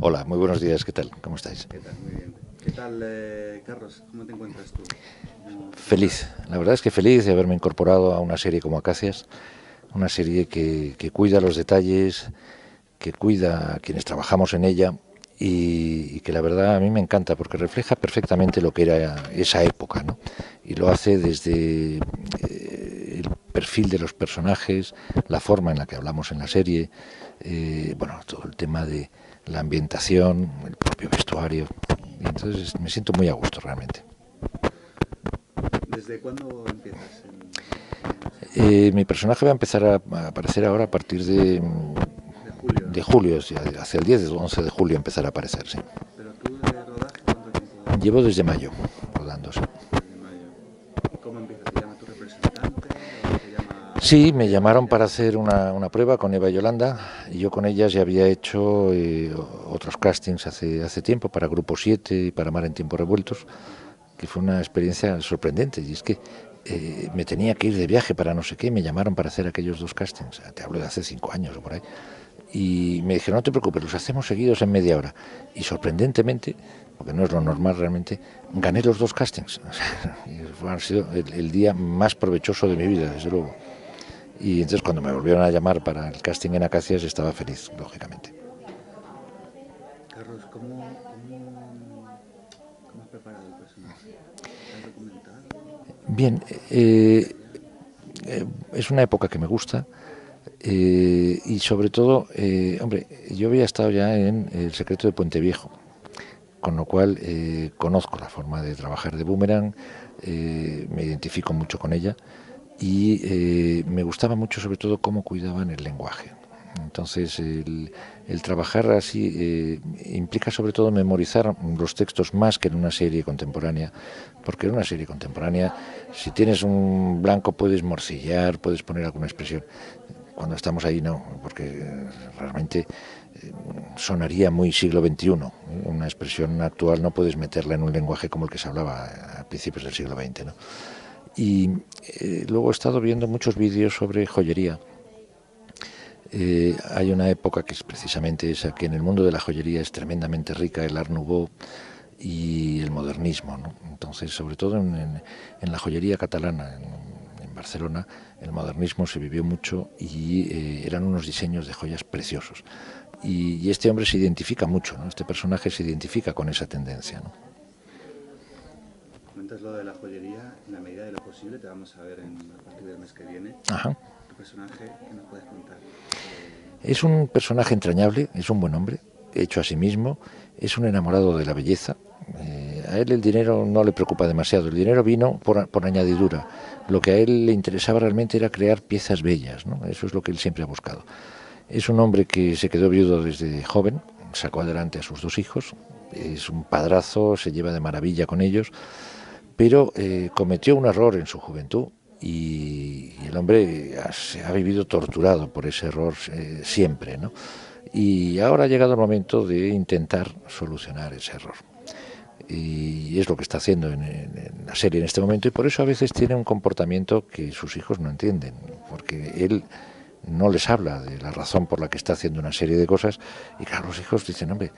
Hola, muy buenos días, ¿qué tal? ¿Cómo estáis? ¿Qué tal? Muy bien. ¿Qué tal, Carlos? ¿Cómo te encuentras tú? ¿Cómo Feliz, estás? la verdad es que feliz de haberme incorporado a una serie como Acacias, una serie que cuida los detalles, que cuida a quienes trabajamos en ella y que la verdad a mí me encanta porque refleja perfectamente lo que era esa época, ¿no? Y lo hace desde el perfil de los personajes, la forma en la que hablamos en la serie, bueno, todo el tema de la ambientación, el propio vestuario. Y entonces me siento muy a gusto realmente. ¿Desde cuándo empiezas en la serie? Mi personaje va a empezar a aparecer ahora a partir De julio, de ¿no? julio, o sea, hacia el 10 o 11 de julio empezará a aparecer, sí. Pero tú de rodaje, ¿cuánto tiempo Llevo llevas? desde mayo rodándose. Desde mayo. ¿Y cómo empieza? ¿Te llama tu representante o te llama Sí, me Eva y llamaron ya para vas hacer tú? una prueba con Eva y Yolanda y yo con ellas ya había hecho otros castings hace tiempo para Grupo 7 y para Mar en Tiempos Revueltos, Ajá. que fue una experiencia sorprendente y es que me tenía que ir de viaje para no sé qué, me llamaron para hacer aquellos dos castings, te hablo de hace 5 años o por ahí, y me dijeron, no te preocupes, los hacemos seguidos en media hora. Y sorprendentemente, porque no es lo normal realmente, gané los dos castings. Ha sido el día más provechoso de mi vida, desde luego. Y entonces cuando me volvieron a llamar para el casting en Acacias estaba feliz, lógicamente. Carlos, ¿cómo has preparado el personaje? ¿Te has documentado? Bien, es una época que me gusta y sobre todo, hombre, yo había estado ya en El secreto de Puente Viejo, con lo cual conozco la forma de trabajar de Boomerang, me identifico mucho con ella y me gustaba mucho sobre todo cómo cuidaban el lenguaje. Entonces, el trabajar así implica sobre todo memorizar los textos más que en una serie contemporánea, porque en una serie contemporánea, si tienes un blanco puedes morcillar, puedes poner alguna expresión. Cuando estamos ahí no, porque realmente sonaría muy siglo XXI. Una expresión actual no puedes meterla en un lenguaje como el que se hablaba a principios del siglo XX, ¿no? Y luego he estado viendo muchos vídeos sobre joyería. Hay una época que es precisamente esa, que en el mundo de la joyería es tremendamente rica, el Art Nouveau y el modernismo, ¿no? Entonces, sobre todo en la joyería catalana, en Barcelona, el modernismo se vivió mucho y eran unos diseños de joyas preciosos. Y este hombre se identifica mucho, ¿no? Este personaje se identifica con esa tendencia, ¿no? Comentas lo de la joyería, en la medida de lo posible, te vamos a ver a partir del mes que viene. Ajá. Tu personaje, ¿qué nos puedes contar? Es un personaje entrañable, es un buen hombre, hecho a sí mismo, es un enamorado de la belleza. A él el dinero no le preocupa demasiado, el dinero vino por añadidura. Lo que a él le interesaba realmente era crear piezas bellas, ¿no? Eso es lo que él siempre ha buscado. Es un hombre que se quedó viudo desde joven, sacó adelante a sus dos hijos, es un padrazo, se lleva de maravilla con ellos, pero cometió un error en su juventud y el hombre se ha vivido torturado por ese error siempre, ¿no? Y ahora ha llegado el momento de intentar solucionar ese error. Y es lo que está haciendo en la serie en este momento y por eso a veces tiene un comportamiento que sus hijos no entienden, porque él no les habla de la razón por la que está haciendo una serie de cosas y claro, los hijos dicen, hombre,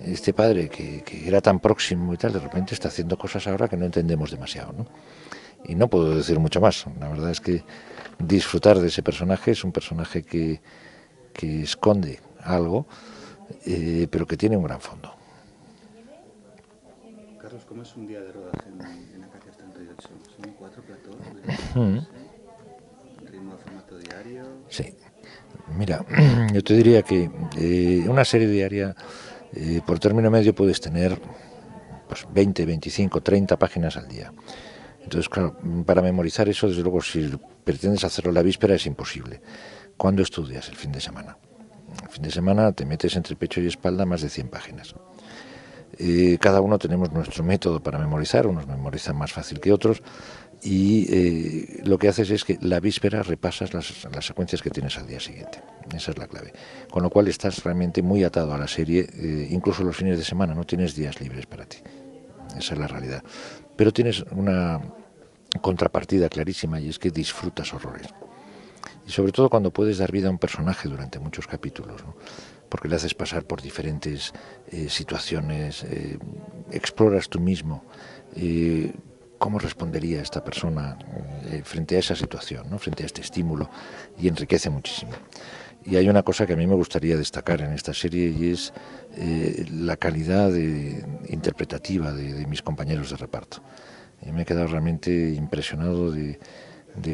este padre que era tan próximo y tal, de repente está haciendo cosas ahora que no entendemos demasiado, ¿no? Y no puedo decir mucho más. La verdad es que disfrutar de ese personaje es un personaje que esconde algo, pero que tiene un gran fondo. Carlos, ¿cómo es un día de rodaje en Acacias 38? ¿Son 4 platós directos? ¿Ritmo de formato diario? Sí. Mira, yo te diría que una serie diaria por término medio puedes tener pues 20, 25, 30 páginas al día. Entonces, claro, para memorizar eso, desde luego, si pretendes hacerlo la víspera es imposible. ¿Cuándo estudias? El fin de semana. El fin de semana te metes entre pecho y espalda más de 100 páginas. Cada uno tenemos nuestro método para memorizar, unos memorizan más fácil que otros, y lo que haces es que la víspera repasas las secuencias que tienes al día siguiente. Esa es la clave. Con lo cual estás realmente muy atado a la serie, incluso los fines de semana, no tienes días libres para ti. Esa es la realidad. Pero tienes una contrapartida clarísima y es que disfrutas horrores. Y sobre todo cuando puedes dar vida a un personaje durante muchos capítulos, ¿no? porque le haces pasar por diferentes situaciones, exploras tú mismo cómo respondería esta persona frente a esa situación, ¿no? Frente a este estímulo, y enriquece muchísimo. Y hay una cosa que a mí me gustaría destacar en esta serie, y es la calidad interpretativa de mis compañeros de reparto. Y me he quedado realmente impresionado de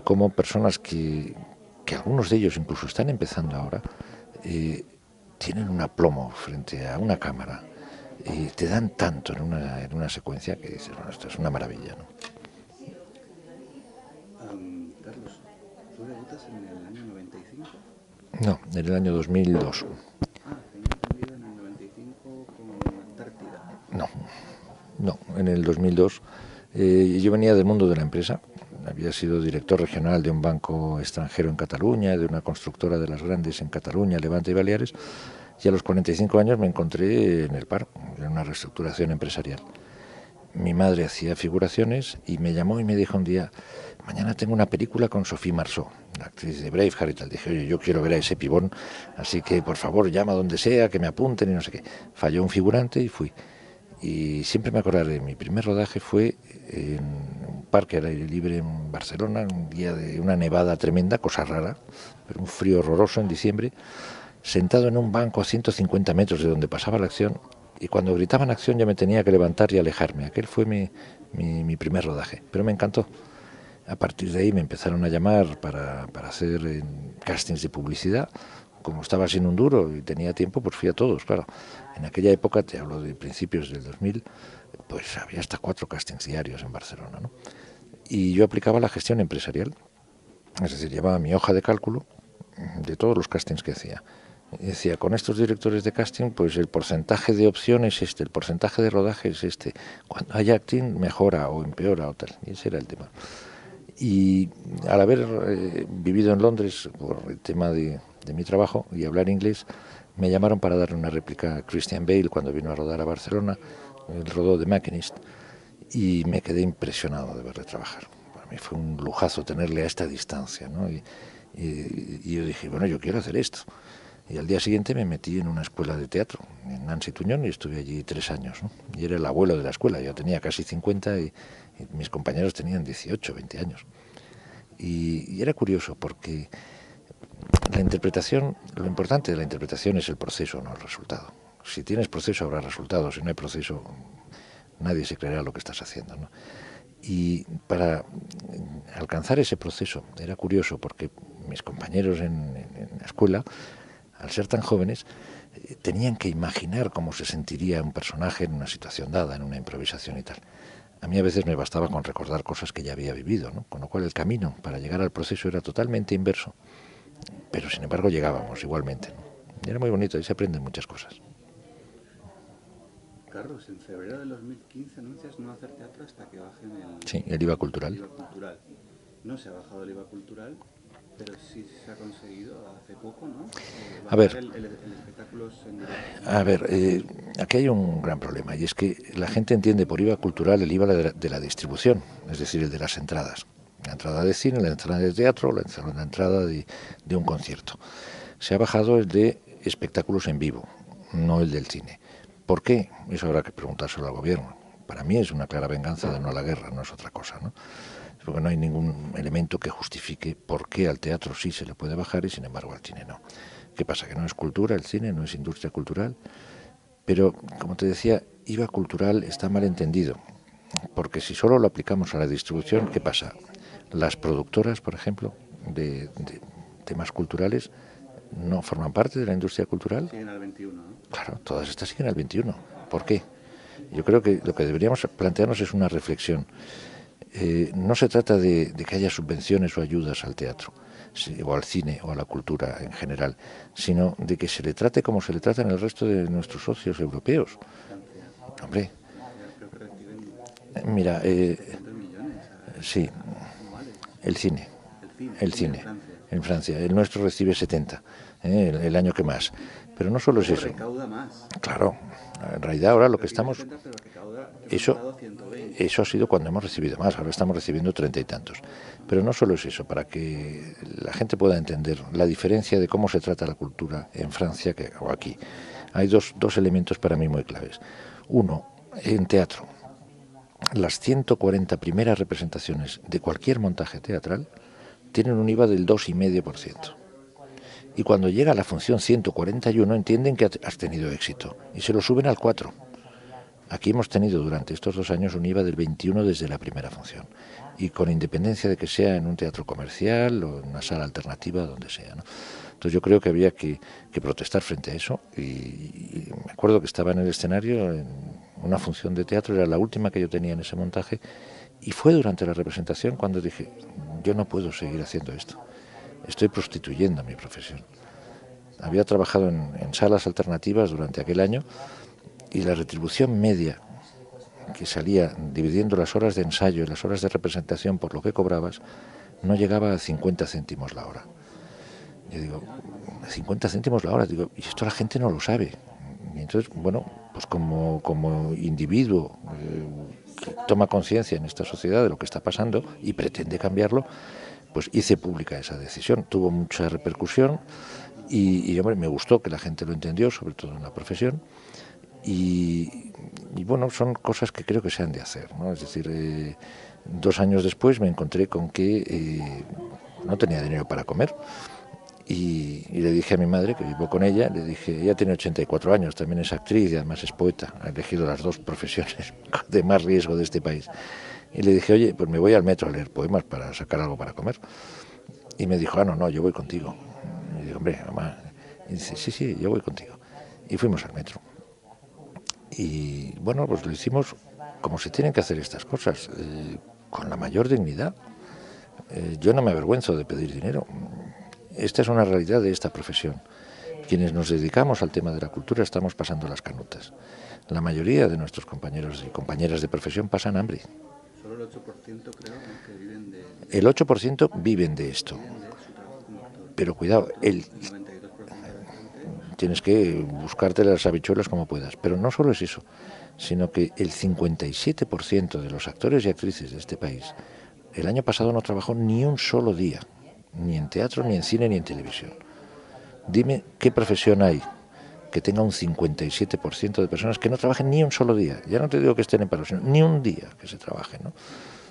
cómo personas que algunos de ellos incluso están empezando ahora, tienen un aplomo frente a una cámara y te dan tanto en una secuencia que dices, bueno, esto es una maravilla, ¿no? Carlos, ¿tú debutas en el año 95? No, en el año 2002. Tenía entendido en el 95 con Antártida. No, en el 2002. Yo venía del mundo de la empresa, había sido director regional de un banco extranjero en Cataluña, de una constructora de las grandes en Cataluña, Levante y Baleares, y a los 45 años me encontré en el paro, en una reestructuración empresarial. Mi madre hacía figuraciones y me llamó y me dijo un día, mañana tengo una película con Sophie Marceau, la actriz de Braveheart y tal. Dije, oye, yo quiero ver a ese pibón, así que por favor llama donde sea, que me apunten y no sé qué. Falló un figurante y fui. Y siempre me acordaré, mi primer rodaje fue en un parque al aire libre en Barcelona, un día de una nevada tremenda, cosa rara, pero un frío horroroso en diciembre, sentado en un banco a 150 metros de donde pasaba la acción, y cuando gritaban acción ya me tenía que levantar y alejarme. Aquel fue mi primer rodaje, pero me encantó. A partir de ahí me empezaron a llamar para hacer castings de publicidad. Como estaba sin un duro y tenía tiempo, pues fui a todos, claro. En aquella época, te hablo de principios del 2000, pues había hasta 4 castings diarios en Barcelona, ¿no? Y yo aplicaba la gestión empresarial, es decir, llevaba mi hoja de cálculo de todos los castings que hacía. Y decía, con estos directores de casting, pues el porcentaje de opciones es este, el porcentaje de rodaje es este. Cuando hay acting, mejora o empeora o tal. Y ese era el tema. Y al haber vivido en Londres por el tema de mi trabajo y hablar inglés, me llamaron para darle una réplica a Christian Bale cuando vino a rodar a Barcelona, el rodó de Machinist, y me quedé impresionado de verle trabajar. Para mí fue un lujazo tenerle a esta distancia, ¿no? Y yo dije, bueno, yo quiero hacer esto. Y al día siguiente me metí en una escuela de teatro, en Nancy Tuñón, y estuve allí 3 años, ¿no? Y era el abuelo de la escuela, yo tenía casi 50 y mis compañeros tenían 18, 20 años. Y era curioso porque la interpretación, lo importante de la interpretación es el proceso, no el resultado. Si tienes proceso habrá resultado, si no hay proceso nadie se creerá lo que estás haciendo, ¿no? Y para alcanzar ese proceso era curioso porque mis compañeros en la escuela, al ser tan jóvenes, tenían que imaginar cómo se sentiría un personaje en una situación dada, en una improvisación y tal. A mí a veces me bastaba con recordar cosas que ya había vivido, ¿no? Con lo cual el camino para llegar al proceso era totalmente inverso, pero sin embargo llegábamos igualmente, ¿no? Y era muy bonito, y se aprenden muchas cosas. Carlos, en febrero del 2015 anuncias no hacer teatro hasta que bajen el IVA cultural. El IVA cultural. No se ha bajado el IVA cultural, pero sí se ha conseguido hace poco, ¿no? A ver, el espectáculo en directo. A ver, aquí hay un gran problema, y es que la gente entiende por IVA cultural el IVA de la distribución, es decir, el de las entradas. La entrada de cine, la entrada de teatro, la entrada de un concierto. Se ha bajado el de espectáculos en vivo, no el del cine. ¿Por qué? Eso habrá que preguntárselo al gobierno. Para mí es una clara venganza de no a la guerra, no es otra cosa, ¿no? Porque no hay ningún elemento que justifique por qué al teatro sí se le puede bajar y sin embargo al cine no. ¿Qué pasa? ¿Que no es cultura el cine, no es industria cultural? Pero, como te decía, IVA cultural está mal entendido, porque si solo lo aplicamos a la distribución, ¿qué pasa? Las productoras, por ejemplo, de temas culturales, no forman parte de la industria cultural. Siguen al 21, ¿no? Claro, todas estas siguen al 21. ¿Por qué? Yo creo que lo que deberíamos plantearnos es una reflexión. No se trata de que haya subvenciones o ayudas al teatro, o al cine, o a la cultura en general, sino de que se le trate como se le trata en el resto de nuestros socios europeos. Francia. Hombre, Creo que reciben mira, 300 millones sí, anuales. el cine. El cine En Francia. El nuestro recibe 70, el año que más. Pero no solo es Pero eso. recauda más. Claro, en realidad ahora lo que estamos... 70, pero recauda, Eso, 120. eso ha sido cuando hemos recibido más, ahora estamos recibiendo 30 y tantos. Pero no solo es eso, para que la gente pueda entender la diferencia de cómo se trata la cultura en Francia o aquí. Hay dos elementos para mí muy claves. Uno, en teatro, las 140 primeras representaciones de cualquier montaje teatral tienen un IVA del 2,5%. Y cuando llega la función 141 entienden que has tenido éxito y se lo suben al 4%. Aquí hemos tenido durante estos 2 años un IVA del 21 desde la primera función, y con independencia de que sea en un teatro comercial o en una sala alternativa, donde sea, ¿no? Entonces yo creo que había que protestar frente a eso, y me acuerdo que estaba en el escenario en una función de teatro, era la última que yo tenía en ese montaje, y fue durante la representación cuando dije, yo no puedo seguir haciendo esto, estoy prostituyendo mi profesión. Había trabajado en salas alternativas durante aquel año, y la retribución media que salía dividiendo las horas de ensayo y las horas de representación por lo que cobrabas no llegaba a 50 céntimos la hora. Yo digo, 50 céntimos la hora, digo, y esto la gente no lo sabe. Y entonces, bueno, pues como individuo que toma conciencia en esta sociedad de lo que está pasando y pretende cambiarlo, pues hice pública esa decisión. Tuvo mucha repercusión y hombre, me gustó que la gente lo entendió, sobre todo en la profesión. Y bueno, son cosas que creo que se han de hacer, ¿no? Es decir, 2 años después me encontré con que no tenía dinero para comer, y le dije a mi madre, que vivo con ella, le dije, ella tiene 84 años, también es actriz y además es poeta, ha elegido las 2 profesiones de más riesgo de este país, y le dije, oye, pues me voy al metro a leer poemas para sacar algo para comer. Y me dijo, no, yo voy contigo. Y digo, hombre, mamá. Y dice, sí, yo voy contigo. Y fuimos al metro. Y bueno, pues lo hicimos como se tienen que hacer estas cosas, con la mayor dignidad. Yo no me avergüenzo de pedir dinero. Esta es una realidad de esta profesión. Quienes nos dedicamos al tema de la cultura estamos pasando las canutas. La mayoría de nuestros compañeros y compañeras de profesión pasan hambre. Solo el 8% creo, ¿no?, que viven de... El 8% viven de esto. Viven de su trabajo como actor. Pero cuidado, el 92% de la gente... Tienes que buscarte las habichuelas como puedas. Pero no solo es eso, sino que el 57% de los actores y actrices de este país el año pasado no trabajó ni un solo día, ni en teatro, ni en cine, ni en televisión. Dime qué profesión hay que tenga un 57% de personas que no trabajen ni un solo día. Ya no te digo que estén en paro, sino ni un día que se trabaje, ¿no?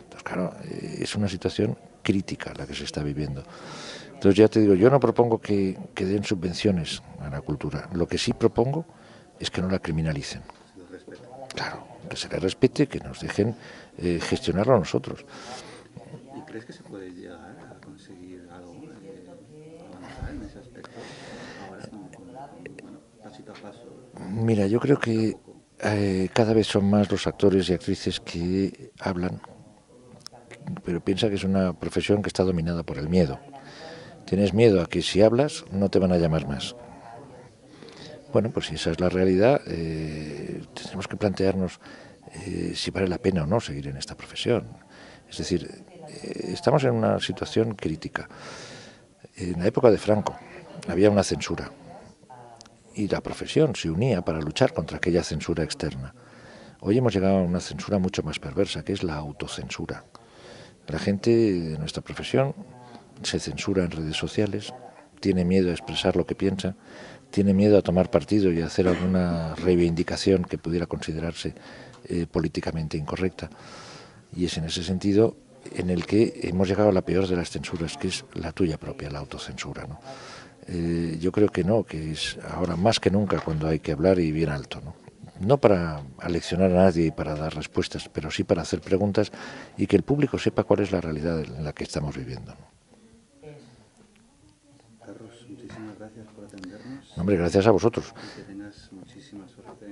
Entonces, claro, es una situación crítica la que se está viviendo. Entonces, ya te digo, yo no propongo que den subvenciones a la cultura. Lo que sí propongo es que no la criminalicen. Claro, que se les respete, que nos dejen gestionarlo a nosotros. ¿Y crees que se puede llegar a conseguir algo, avanzar en ese aspecto? Ahora, bueno, pasito a paso. Mira, yo creo que cada vez son más los actores y actrices que hablan, pero piensa que es una profesión que está dominada por el miedo. Tienes miedo a que si hablas no te van a llamar más. Bueno, pues si esa es la realidad, tenemos que plantearnos si vale la pena o no seguir en esta profesión. Es decir, estamos en una situación crítica. En la época de Franco había una censura y la profesión se unía para luchar contra aquella censura externa. Hoy hemos llegado a una censura mucho más perversa, que es la autocensura. La gente de nuestra profesión se censura en redes sociales, tiene miedo a expresar lo que piensa, tiene miedo a tomar partido y a hacer alguna reivindicación que pudiera considerarse políticamente incorrecta. Y es en ese sentido en el que hemos llegado a la peor de las censuras, que es la tuya propia, la autocensura, ¿no? Yo creo que no, que es ahora más que nunca cuando hay que hablar y bien alto, ¿no? No para aleccionar a nadie y para dar respuestas, pero sí para hacer preguntas y que el público sepa cuál es la realidad en la que estamos viviendo, ¿no? Carlos, muchísimas gracias por atendernos. Hombre, gracias a vosotros. Y que tengas muchísima suerte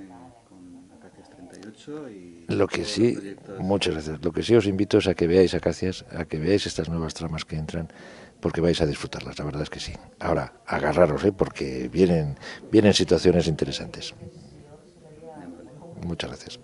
con Acacias 38 y lo que sí, muchas gracias. Lo que sí os invito es a que veáis Acacias, a que veáis estas nuevas tramas que entran, porque vais a disfrutarlas, la verdad es que sí. Ahora, agarraros, porque vienen situaciones interesantes. Muchas gracias.